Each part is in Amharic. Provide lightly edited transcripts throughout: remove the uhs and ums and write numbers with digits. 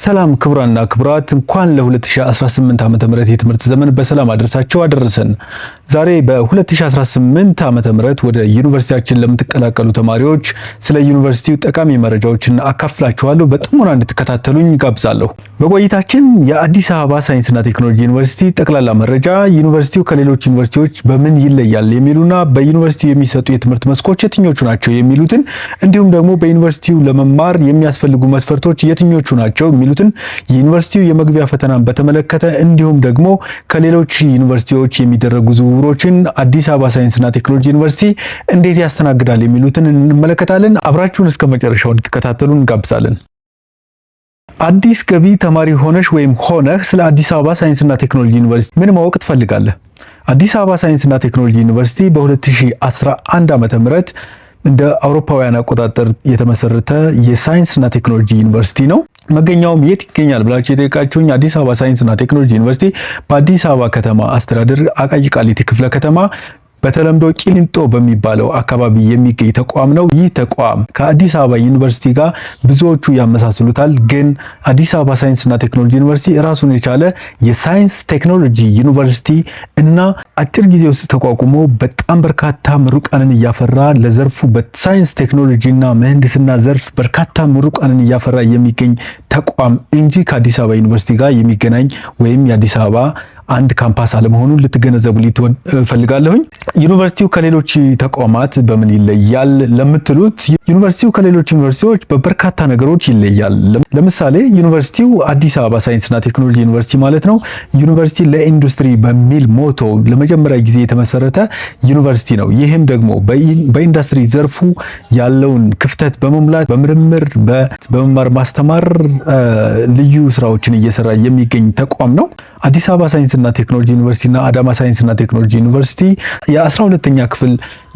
ሰላም ክቡራንና ክቡራት እንኳን ለ2018 ዓመተ ምህረት የትምህርት ዘመን በሰላም አደረሰን። ዛሬ በ2018 ዓመተ ምህረት ወደ ዩኒቨርሲቲያችን ለምትቀላቀሉ ተማሪዎች ስለ ዩኒቨርሲቲው ጠቃሚ መረጃዎችን አካፍላችኋለሁ። በጥሞና እንድትከታተሉኝ ጋብዛለሁ። በቆይታችን የአዲስ አበባ ሳይንስና ቴክኖሎጂ ዩኒቨርሲቲ ጠቅላላ መረጃ፣ ዩኒቨርሲቲው ከሌሎች ዩኒቨርሲቲዎች በምን ይለያል የሚሉና በዩኒቨርሲቲው የሚሰጡ የትምህርት መስኮች የትኞቹ ናቸው የሚሉትን እንዲሁም ደግሞ በዩኒቨርሲቲው ለመማር የሚያስፈልጉ መስፈርቶች የትኞቹ ናቸው የሚሉትን የዩኒቨርሲቲው የመግቢያ ፈተናን በተመለከተ እንዲሁም ደግሞ ከሌሎች ዩኒቨርሲቲዎች የሚደረጉ ዝውውሮችን አዲስ አበባ ሳይንስና ቴክኖሎጂ ዩኒቨርሲቲ እንዴት ያስተናግዳል የሚሉትን እንመለከታለን። አብራችሁን እስከ መጨረሻው እንድትከታተሉ እንጋብዛለን። አዲስ ገቢ ተማሪ ሆነሽ ወይም ሆነህ ስለ አዲስ አበባ ሳይንስና ቴክኖሎጂ ዩኒቨርሲቲ ምን ማወቅ ትፈልጋለህ? አዲስ አበባ ሳይንስና ቴክኖሎጂ ዩኒቨርሲቲ በ2011 ዓመተ ምህረት እንደ አውሮፓውያን አቆጣጠር የተመሰረተ የሳይንስና ቴክኖሎጂ ዩኒቨርሲቲ ነው። መገኛውም የት ይገኛል ብላችሁ የጠየቃችሁኝ አዲስ አበባ ሳይንስና ቴክኖሎጂ ዩኒቨርሲቲ በአዲስ አበባ ከተማ አስተዳደር አቃቂ ቃሊቲ ክፍለ ከተማ በተለምዶ ቂሊንጦ በሚባለው አካባቢ የሚገኝ ተቋም ነው። ይህ ተቋም ከአዲስ አበባ ዩኒቨርሲቲ ጋር ብዙዎቹ ያመሳስሉታል። ግን አዲስ አበባ ሳይንስና ቴክኖሎጂ ዩኒቨርሲቲ ራሱን የቻለ የሳይንስ ቴክኖሎጂ ዩኒቨርሲቲ እና አጭር ጊዜ ውስጥ ተቋቁሞ በጣም በርካታ ምሩቃንን እያፈራ ለዘርፉ በሳይንስ ቴክኖሎጂና ምህንድስና ዘርፍ በርካታ ምሩቃንን እያፈራ የሚገኝ ተቋም እንጂ ከአዲስ አበባ ዩኒቨርሲቲ ጋር የሚገናኝ ወይም የአዲስ አበባ አንድ ካምፓስ አለመሆኑን ልትገነዘቡ ፈልጋለሁኝ። ዩኒቨርሲቲው ከሌሎች ተቋማት በምን ይለያል ለምትሉት ዩኒቨርሲቲው ከሌሎች ዩኒቨርሲቲዎች በበርካታ ነገሮች ይለያል። ለምሳሌ ዩኒቨርሲቲው አዲስ አበባ ሳይንስና ቴክኖሎጂ ዩኒቨርሲቲ ማለት ነው። ዩኒቨርሲቲ ለኢንዱስትሪ በሚል ሞቶ ለመጀመሪያ ጊዜ የተመሰረተ ዩኒቨርሲቲ ነው። ይህም ደግሞ በኢንዱስትሪ ዘርፉ ያለውን ክፍተት በመሙላት በምርምር በመማር ማስተማር ልዩ ስራዎችን እየሰራ የሚገኝ ተቋም ነው። አዲስ አበባ ሳይንስና ቴክኖሎጂ ዩኒቨርሲቲ እና አዳማ ሳይንስና ቴክኖሎጂ ዩኒቨርሲቲ የ12ኛ ክፍል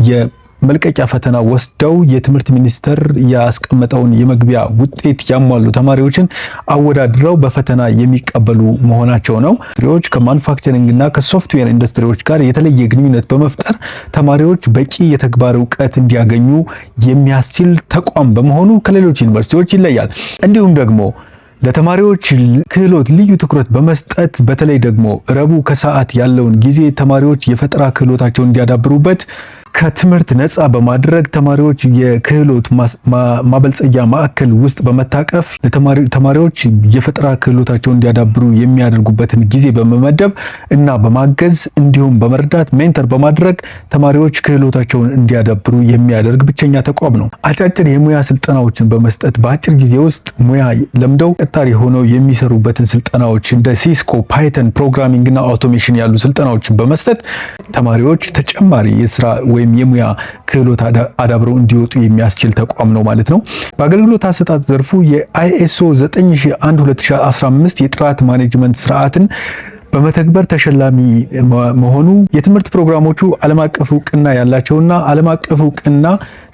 የመልቀቂያ ፈተና ወስደው የትምህርት ሚኒስቴር ያስቀመጠውን የመግቢያ ውጤት ያሟሉ ተማሪዎችን አወዳድረው በፈተና የሚቀበሉ መሆናቸው ነው። ኢንዱስትሪዎች ከማኑፋክቸሪንግ እና ከሶፍትዌር ኢንዱስትሪዎች ጋር የተለየ ግንኙነት በመፍጠር ተማሪዎች በቂ የተግባር እውቀት እንዲያገኙ የሚያስችል ተቋም በመሆኑ ከሌሎች ዩኒቨርሲቲዎች ይለያል። እንዲሁም ደግሞ ለተማሪዎች ክህሎት ልዩ ትኩረት በመስጠት በተለይ ደግሞ ረቡዕ ከሰዓት ያለውን ጊዜ ተማሪዎች የፈጠራ ክህሎታቸውን እንዲያዳብሩበት ከትምህርት ነፃ በማድረግ ተማሪዎች የክህሎት ማበልጸጊያ ማዕከል ውስጥ በመታቀፍ ተማሪዎች የፈጠራ ክህሎታቸውን እንዲያዳብሩ የሚያደርጉበትን ጊዜ በመመደብ እና በማገዝ እንዲሁም በመርዳት ሜንተር በማድረግ ተማሪዎች ክህሎታቸውን እንዲያዳብሩ የሚያደርግ ብቸኛ ተቋም ነው። አጫጭር የሙያ ስልጠናዎችን በመስጠት በአጭር ጊዜ ውስጥ ሙያ ለምደው ቀጣሪ ሆነው የሚሰሩበትን ስልጠናዎች እንደ ሲስኮ፣ ፓይተን፣ ፕሮግራሚንግ እና አውቶሜሽን ያሉ ስልጠናዎችን በመስጠት ተማሪዎች ተጨማሪ የስራ ወይም የሙያ ክህሎት አዳብረው እንዲወጡ የሚያስችል ተቋም ነው ማለት ነው። በአገልግሎት አሰጣጥ ዘርፉ የአይኤስኦ 9001/2015 የጥራት ማኔጅመንት ስርዓትን በመተግበር ተሸላሚ መሆኑ የትምህርት ፕሮግራሞቹ ዓለም አቀፍ እውቅና ያላቸውና ዓለም አቀፍ እውቅና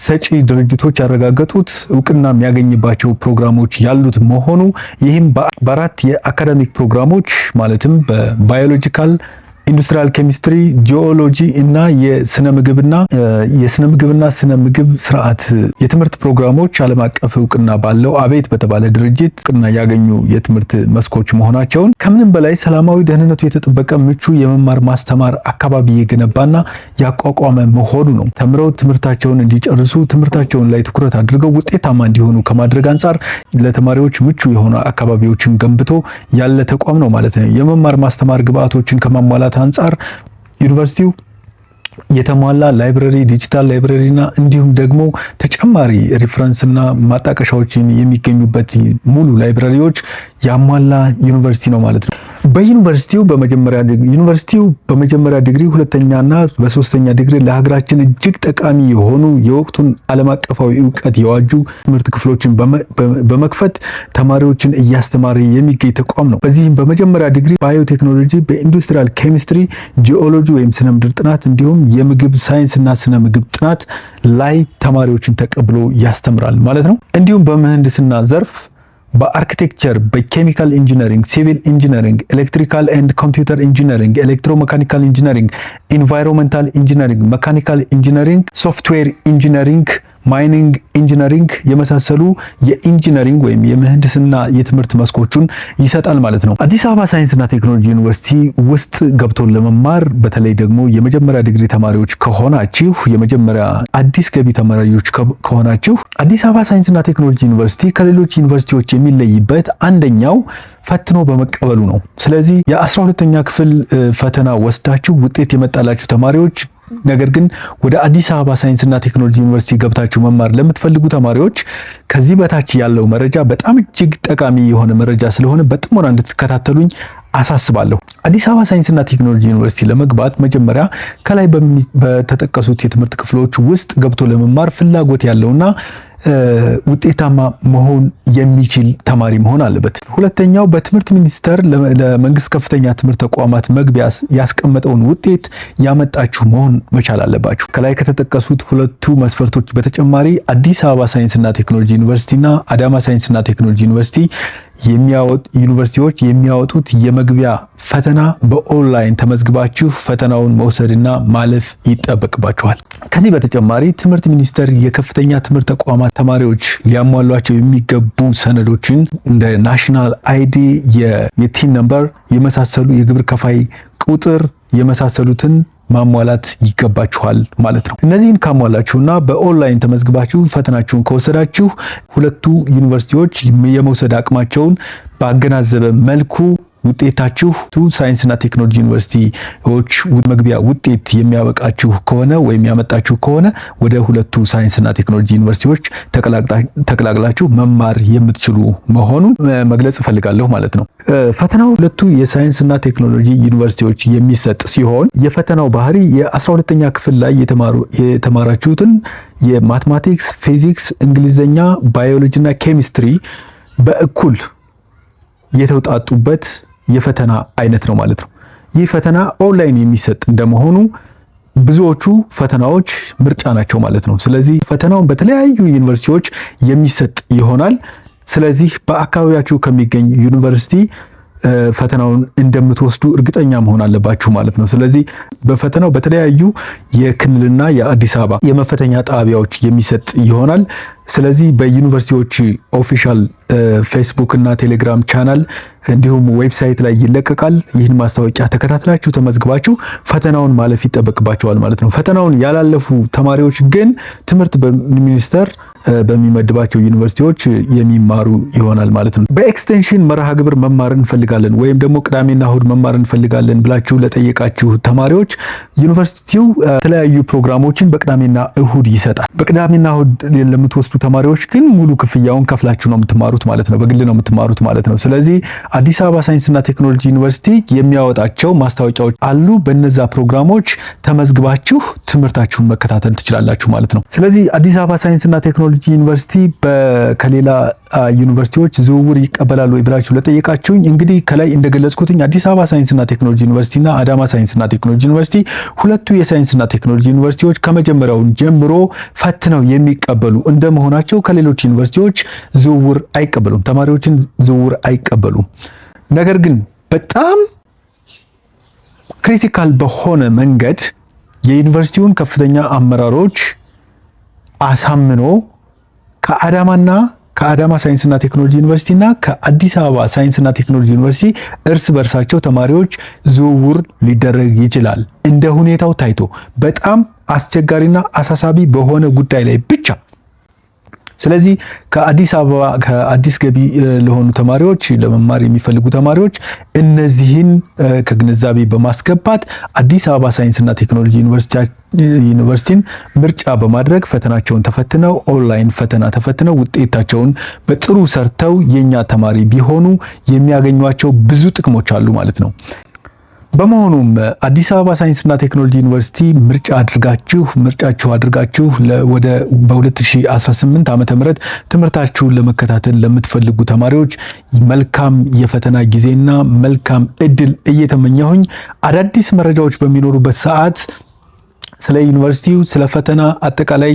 ሰጪ ድርጅቶች ያረጋገጡት እውቅና የሚያገኝባቸው ፕሮግራሞች ያሉት መሆኑ ይህም በአራት የአካዳሚክ ፕሮግራሞች ማለትም በባዮሎጂካል፣ ኢንዱስትሪያል ኬሚስትሪ፣ ጂኦሎጂ እና የስነ ምግብና ስነ ምግብ ስርዓት የትምህርት ፕሮግራሞች ዓለም አቀፍ እውቅና ባለው አቤት በተባለ ድርጅት እውቅና ያገኙ የትምህርት መስኮች መሆናቸውን ከምንም በላይ ሰላማዊ ደህንነቱ የተጠበቀ ምቹ የመማር ማስተማር አካባቢ የገነባና ያቋቋመ መሆኑ ነው። ተምረው ትምህርታቸውን እንዲጨርሱ ትምህርታቸውን ላይ ትኩረት አድርገው ውጤታማ እንዲሆኑ ከማድረግ አንጻር ለተማሪዎች ምቹ የሆኑ አካባቢዎችን ገንብቶ ያለ ተቋም ነው ማለት ነው። የመማር ማስተማር ግብዓቶችን ከማሟላት አንጻር ዩኒቨርሲቲው የተሟላ ላይብረሪ፣ ዲጂታል ላይብረሪና እንዲሁም ደግሞ ተጨማሪ ሪፈረንስና ማጣቀሻዎችን የሚገኙበት ሙሉ ላይብረሪዎች ያሟላ ዩኒቨርሲቲ ነው ማለት ነው። በዩኒቨርሲቲው በመጀመሪያ ዲግሪ፣ ሁለተኛና በሶስተኛ ዲግሪ ለሀገራችን እጅግ ጠቃሚ የሆኑ የወቅቱን ዓለም አቀፋዊ እውቀት የዋጁ ትምህርት ክፍሎችን በመክፈት ተማሪዎችን እያስተማረ የሚገኝ ተቋም ነው። በዚህም በመጀመሪያ ዲግሪ ባዮቴክኖሎጂ፣ በኢንዱስትሪያል ኬሚስትሪ፣ ጂኦሎጂ ወይም ስነ ምድር ጥናት እንዲሁም የምግብ ሳይንስና ስነ ምግብ ጥናት ላይ ተማሪዎችን ተቀብሎ ያስተምራል ማለት ነው። እንዲሁም በምህንድስና ዘርፍ በአርኪቴክቸር፣ በኬሚካል ኢንጂነሪንግ፣ ሲቪል ኢንጂነሪንግ፣ ኤሌክትሪካል ኤንድ ኮምፒውተር ኢንጂነሪንግ፣ ኤሌክትሮሜካኒካል ኢንጂነሪንግ፣ ኢንቫይሮንመንታል ኢንጂነሪንግ፣ መካኒካል ኢንጂነሪንግ፣ ሶፍትዌር ኢንጂነሪንግ ማይኒንግ ኢንጂነሪንግ የመሳሰሉ የኢንጂነሪንግ ወይም የምህንድስና የትምህርት መስኮቹን ይሰጣል ማለት ነው። አዲስ አበባ ሳይንስና ቴክኖሎጂ ዩኒቨርሲቲ ውስጥ ገብቶ ለመማር በተለይ ደግሞ የመጀመሪያ ዲግሪ ተማሪዎች ከሆናችሁ፣ የመጀመሪያ አዲስ ገቢ ተማሪዎች ከሆናችሁ አዲስ አበባ ሳይንስና ቴክኖሎጂ ዩኒቨርሲቲ ከሌሎች ዩኒቨርሲቲዎች የሚለይበት አንደኛው ፈትኖ በመቀበሉ ነው። ስለዚህ የ12ኛ ክፍል ፈተና ወስዳችሁ ውጤት የመጣላችሁ ተማሪዎች ነገር ግን ወደ አዲስ አበባ ሳይንስና ቴክኖሎጂ ዩኒቨርሲቲ ገብታችሁ መማር ለምትፈልጉ ተማሪዎች ከዚህ በታች ያለው መረጃ በጣም እጅግ ጠቃሚ የሆነ መረጃ ስለሆነ በጥሞና እንድትከታተሉኝ አሳስባለሁ። አዲስ አበባ ሳይንስና ቴክኖሎጂ ዩኒቨርሲቲ ለመግባት መጀመሪያ ከላይ በተጠቀሱት የትምህርት ክፍሎች ውስጥ ገብቶ ለመማር ፍላጎት ያለውና ውጤታማ መሆን የሚችል ተማሪ መሆን አለበት። ሁለተኛው በትምህርት ሚኒስቴር ለመንግስት ከፍተኛ ትምህርት ተቋማት መግቢያ ያስቀመጠውን ውጤት ያመጣችሁ መሆን መቻል አለባችሁ። ከላይ ከተጠቀሱት ሁለቱ መስፈርቶች በተጨማሪ አዲስ አበባ ሳይንስና ቴክኖሎጂ ዩኒቨርሲቲና አዳማ ሳይንስና ቴክኖሎጂ ዩኒቨርሲቲ ዩኒቨርሲቲዎች የሚያወጡት የመግቢያ ፈተና በኦንላይን ተመዝግባችሁ ፈተናውን መውሰድና ማለፍ ይጠበቅባችኋል። ከዚህ በተጨማሪ ትምህርት ሚኒስቴር የከፍተኛ ትምህርት ተቋማት ተማሪዎች ሊያሟሏቸው የሚገቡ ሰነዶችን እንደ ናሽናል አይዲ፣ የቲን ነምበር የመሳሰሉ የግብር ከፋይ ቁጥር የመሳሰሉትን ማሟላት ይገባችኋል ማለት ነው። እነዚህን ካሟላችሁና በኦንላይን ተመዝግባችሁ ፈተናችሁን ከወሰዳችሁ ሁለቱ ዩኒቨርሲቲዎች የመውሰድ አቅማቸውን ባገናዘበ መልኩ ውጤታችሁ ሳይንስና ቴክኖሎጂ ዩኒቨርሲቲዎች መግቢያ ውጤት የሚያበቃችሁ ከሆነ ወይም ያመጣችሁ ከሆነ ወደ ሁለቱ ሳይንስና ቴክኖሎጂ ዩኒቨርሲቲዎች ተቀላቅላችሁ መማር የምትችሉ መሆኑን መግለጽ እፈልጋለሁ ማለት ነው። ፈተናው ሁለቱ የሳይንስና ቴክኖሎጂ ዩኒቨርሲቲዎች የሚሰጥ ሲሆን የፈተናው ባህሪ የ12ኛ ክፍል ላይ የተማራችሁትን የማትማቲክስ፣ ፊዚክስ፣ እንግሊዝኛ፣ ባዮሎጂ እና ኬሚስትሪ በእኩል የተውጣጡበት የፈተና አይነት ነው ማለት ነው። ይህ ፈተና ኦንላይን የሚሰጥ እንደመሆኑ ብዙዎቹ ፈተናዎች ምርጫ ናቸው ማለት ነው። ስለዚህ ፈተናውን በተለያዩ ዩኒቨርሲቲዎች የሚሰጥ ይሆናል። ስለዚህ በአካባቢያችሁ ከሚገኝ ዩኒቨርሲቲ ፈተናውን እንደምትወስዱ እርግጠኛ መሆን አለባችሁ ማለት ነው። ስለዚህ በፈተናው በተለያዩ የክልልና የአዲስ አበባ የመፈተኛ ጣቢያዎች የሚሰጥ ይሆናል። ስለዚህ በዩኒቨርሲቲዎች ኦፊሻል ፌስቡክ እና ቴሌግራም ቻናል እንዲሁም ዌብሳይት ላይ ይለቀቃል። ይህን ማስታወቂያ ተከታትላችሁ ተመዝግባችሁ ፈተናውን ማለፍ ይጠበቅባቸዋል ማለት ነው። ፈተናውን ያላለፉ ተማሪዎች ግን ትምህርት ሚኒስቴር በሚመድባቸው ዩኒቨርሲቲዎች የሚማሩ ይሆናል ማለት ነው። በኤክስቴንሽን መርሃ ግብር መማር እንፈልጋለን ወይም ደግሞ ቅዳሜና እሁድ መማር እንፈልጋለን ብላችሁ ለጠየቃችሁ ተማሪዎች ዩኒቨርሲቲው የተለያዩ ፕሮግራሞችን በቅዳሜና እሁድ ይሰጣል። በቅዳሜና እሁድ ለምትወስዱ ተማሪዎች ግን ሙሉ ክፍያውን ከፍላችሁ ነው የምትማሩት ማለት ነው። በግል ነው የምትማሩት ማለት ነው። ስለዚህ አዲስ አበባ ሳይንስና ቴክኖሎጂ ዩኒቨርሲቲ የሚያወጣቸው ማስታወቂያዎች አሉ። በነዛ ፕሮግራሞች ተመዝግባችሁ ትምህርታችሁን መከታተል ትችላላችሁ ማለት ነው። ስለዚህ አዲስ አበባ ሳይንስና ቴክኖሎጂ ዩኒቨርሲቲ ከሌላ ዩኒቨርሲቲዎች ዝውውር ይቀበላሉ ወይ ብላችሁ ለጠየቃችሁኝ እንግዲህ ከላይ እንደገለጽኩትኝ አዲስ አበባ ሳይንስና ቴክኖሎጂ ዩኒቨርሲቲና አዳማ ሳይንስና ቴክኖሎጂ ዩኒቨርሲቲ ሁለቱ የሳይንስና ቴክኖሎጂ ዩኒቨርሲቲዎች ከመጀመሪያው ጀምሮ ፈትነው የሚቀበሉ እንደመሆናቸው ከሌሎች ዩኒቨርሲቲዎች ዝውውር አይቀበሉም፣ ተማሪዎችን ዝውውር አይቀበሉም። ነገር ግን በጣም ክሪቲካል በሆነ መንገድ የዩኒቨርሲቲውን ከፍተኛ አመራሮች አሳምኖ ከአዳማ ሳይንስና ቴክኖሎጂ ዩኒቨርሲቲና ከአዲስ አበባ ሳይንስና ቴክኖሎጂ ዩኒቨርሲቲ እርስ በርሳቸው ተማሪዎች ዝውውር ሊደረግ ይችላል። እንደ ሁኔታው ታይቶ በጣም አስቸጋሪና አሳሳቢ በሆነ ጉዳይ ላይ ብቻ። ስለዚህ ከአዲስ ገቢ ለሆኑ ተማሪዎች ለመማር የሚፈልጉ ተማሪዎች እነዚህን ከግንዛቤ በማስገባት አዲስ አበባ ሳይንስና ቴክኖሎጂ ዩኒቨርሲቲን ምርጫ በማድረግ ፈተናቸውን ተፈትነው ኦንላይን ፈተና ተፈትነው ውጤታቸውን በጥሩ ሰርተው የኛ ተማሪ ቢሆኑ የሚያገኟቸው ብዙ ጥቅሞች አሉ ማለት ነው። በመሆኑም አዲስ አበባ ሳይንስና ቴክኖሎጂ ዩኒቨርሲቲ ምርጫችሁ አድርጋችሁ በ2018 ዓመተ ምህረት ትምህርታችሁን ለመከታተል ለምትፈልጉ ተማሪዎች መልካም የፈተና ጊዜና መልካም እድል እየተመኘሁኝ አዳዲስ መረጃዎች በሚኖሩበት ሰዓት ስለ ዩኒቨርሲቲው ስለ ፈተና አጠቃላይ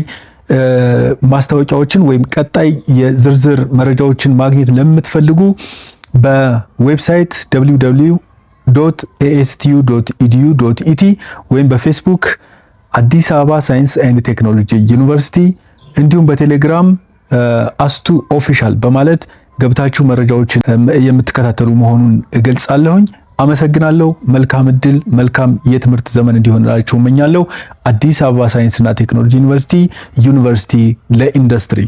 ማስታወቂያዎችን ወይም ቀጣይ የዝርዝር መረጃዎችን ማግኘት ለምትፈልጉ በዌብሳይት www.astu.edu.et ወይም በፌስቡክ አዲስ አበባ ሳይንስ ኤንድ ቴክኖሎጂ ዩኒቨርሲቲ እንዲሁም በቴሌግራም አስቱ ኦፊሻል በማለት ገብታችሁ መረጃዎችን የምትከታተሉ መሆኑን እገልጻለሁኝ። አመሰግናለሁ። መልካም እድል፣ መልካም የትምህርት ዘመን እንዲሆንላችሁ እመኛለሁ። አዲስ አበባ ሳይንስና ቴክኖሎጂ ዩኒቨርሲቲ ለኢንዱስትሪ